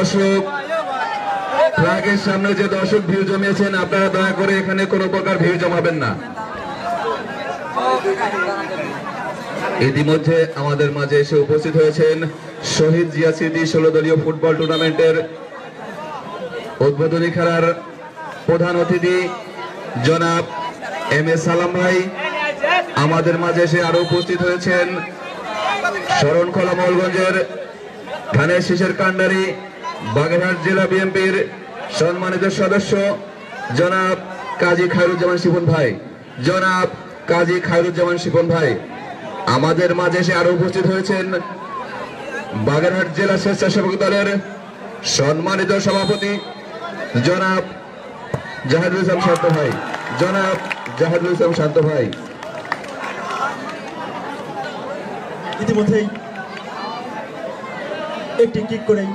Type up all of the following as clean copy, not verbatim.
দর্শক ফ্ল্যাগের সামনে যে দর্শক ভিড় জমিয়েছেন, আপনারা দয়া করে এখানে কোনো প্রকার ভিড় জমাবেন না। ইতিমধ্যে আমাদের মাঝে এসে উপস্থিত হয়েছেন শহীদ জিয়া স্মৃতি 16 দলীয় ফুটবল টুর্নামেন্টের উদ্বোধনী খেলার প্রধান অতিথি জনাব এম এ সালাম ভাই। আমাদের মাঝে এসে আরো উপস্থিত হয়েছেন শরণখোলা মহলগঞ্জের ধানের শীষের কান্ডারি বাগেরহাট জেলা বিএনপির সম্মানিত সদস্য জনাব কাজী খায়রুজ্জামান শিপন ভাই। জনাব কাজী খায়রুজ্জামান শিপন ভাই আমাদের মাঝে এসে আরো উপস্থিত হয়েছেন বাগেরহাট জেলা স্বেচ্ছাসেবক দলের সম্মানিত সভাপতি জনাব জাহিদুল ইসলাম শান্ত ভাই। জনাব জাহিদুল ইসলাম শান্ত ভাই ইতিমধ্যেই একটি কিক করে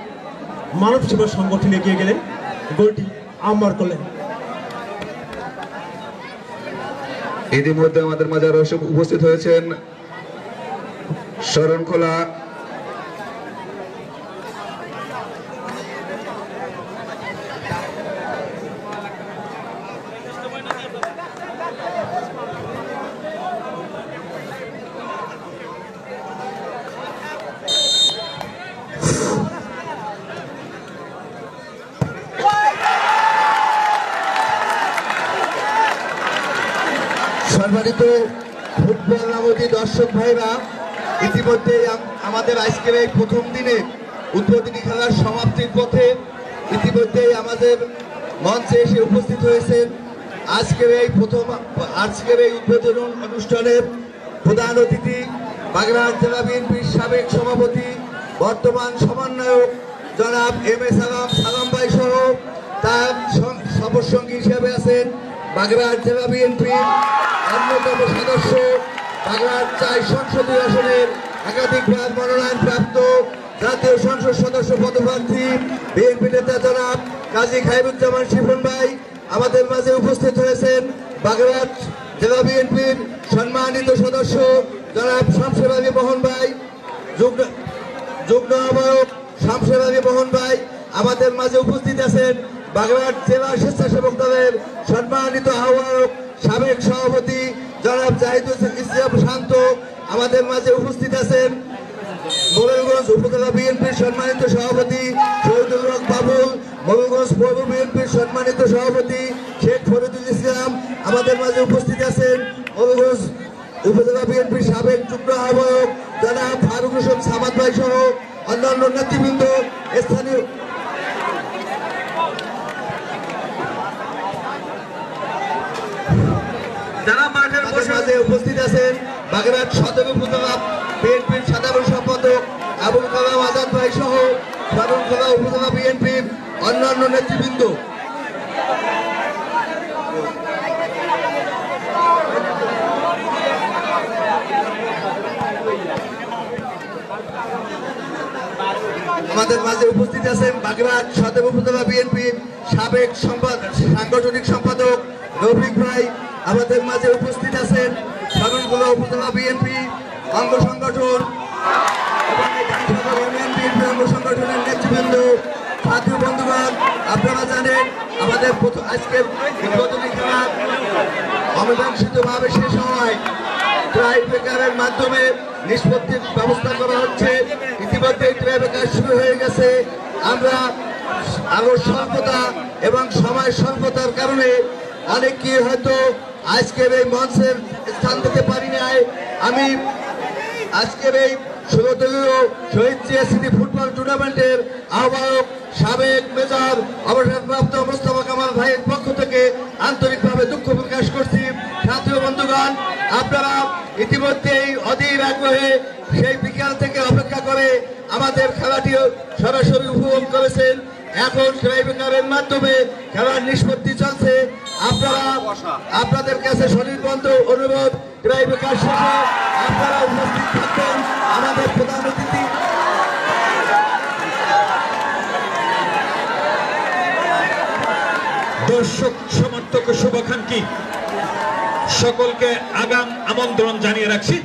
মানব সেবা সংগঠনে এগিয়ে গেলেন, গোলটি আম্মার করলেন। ইতিমধ্যে আমাদের মাঝে আরো উপস্থিত হয়েছেন শরণখোলা সম্মানিত ফুটবল নামী দর্শক ভাইরা, ইতিমধ্যে আমাদের আজকের এই প্রথম দিনে উদ্বোধনী খেলার সমাপ্তির পথে ইতিমধ্যেই আমাদের মঞ্চে এসে উপস্থিত হয়েছেন আজকের এই উদ্বোধন অনুষ্ঠানের প্রধান অতিথি বাগেরহাট জেলা বিএনপির সাবেক সভাপতি বর্তমান সমন্বয়ক জনাব এম এ সালাম ভাই সহ তার সফরসঙ্গী হিসেবে আছেন বাগেরহাট জেলা বিএনপির অন্যতম সদস্য, বাগেরহাট 4 সংসদীয় আসনের একাধিকবার মনোনয়ন প্রাপ্ত জাতীয় সংসদ সদস্য পদপ্রার্থী বিএনপি নেতা জনাব কাজী খায়রুজ্জামান শিপন ভাই। আমাদের মাঝে উপস্থিত হয়েছেন বাগেরহাট জেলা বিএনপির সম্মানিত সদস্য জনাব শামসুর আলী মোহন ভাই, যুগ্ম আহ্বায়ক শামসুর আলী মোহন ভাই। আমাদের মাঝে উপস্থিত আছেন বাগেরহাট জেলা স্বেচ্ছাসেবক দলের সম্মানিত আহ্বায়ক সাবেক সভাপতি জনাব জাহিদুল ইসলাম শান্ত। আমাদের মাঝে উপস্থিত আছেন মোবাইলগঞ্জ উপজেলা বিএনপির সম্মানিত সভাপতি শহীদুল হক বাবুল, মোবাইলগঞ্জ পৌর বিএনপির সম্মানিত সভাপতি শেখ ফরিদুল ইসলাম। আমাদের মাঝে উপস্থিত আছেন মোবাইলগঞ্জ উপজেলা বিএনপির সাবেক যুগ্ম আহ্বায়ক জনাব ফারুক হোসেন সামাদ ভাই সহ অন্যান্য নেতৃবৃন্দ। স্থানীয় মাঝে উপস্থিত আছেন বাগেরহাট সদর উপজেলা বিএনপির সাধারণ সম্পাদক আবুল কালাম আজাদ ভাই সহ শরণখোলা উপজেলা বিএনপির অন্যান্য নেতৃবৃন্দ। আমাদের মাঝে উপস্থিত আছেন বাগেরহাট সদর উপজেলা বিএনপির সাবেক সাংগঠনিক সম্পাদক রফিক ভাই। আমাদের মাঝে উপস্থিত আছেন শরণখোলা উপজেলা বিএনপি অঙ্গ সংগঠন অঙ্গ সংগঠনের নেতৃবৃন্দ, সাথী বন্ধুগণ। আপনারা জানেন আমাদের আজকের উদ্বোধনী খেলা অমীমাংসিতভাবে শেষ হওয়ায় ট্রাই ব্রেকারের মাধ্যমে নিষ্পত্তির ব্যবস্থা করা হচ্ছে। ইতিমধ্যে ট্রাই ব্রেকার শুরু হয়ে গেছে। আমরা আরো স্বল্পতা এবং সময় স্বল্পতার কারণে অনেকে হয়তো আজকের এই মঞ্চের স্থান দিতে পারি নাই। আমি আজকের এই 16 দলীয় শহীদ জিয়া স্মৃতি ফুটবল টুর্নামেন্টের আহ্বায়ক সাবেক মেজর অবসরপ্রাপ্ত মোস্তফা কামাল ভাইয়ের পক্ষ থেকে আন্তরিকভাবে দুঃখ প্রকাশ করছি। সাথী বন্ধুগণ, আপনারা ইতিমধ্যেই অধীর আগ্রহে সেই বিকাল থেকে অপেক্ষা করে আমাদের খেলাটি সরাসরি উপভোগ করেছেন। এখন ট্রাইব্রেকারের মাধ্যমে খেলার নিষ্পত্তি চলছে। আপনাদের কাছে সনির্বন্ধ অনুরোধ, ট্রাইব্রেকার শেষে আপনারা উপস্থিত থাকবেন। আমাদের প্রধান অতিথি দর্শক সমর্থক শুভাকাঙ্ক্ষী সকলকে আগাম আমন্ত্রণ জানিয়ে রাখছি।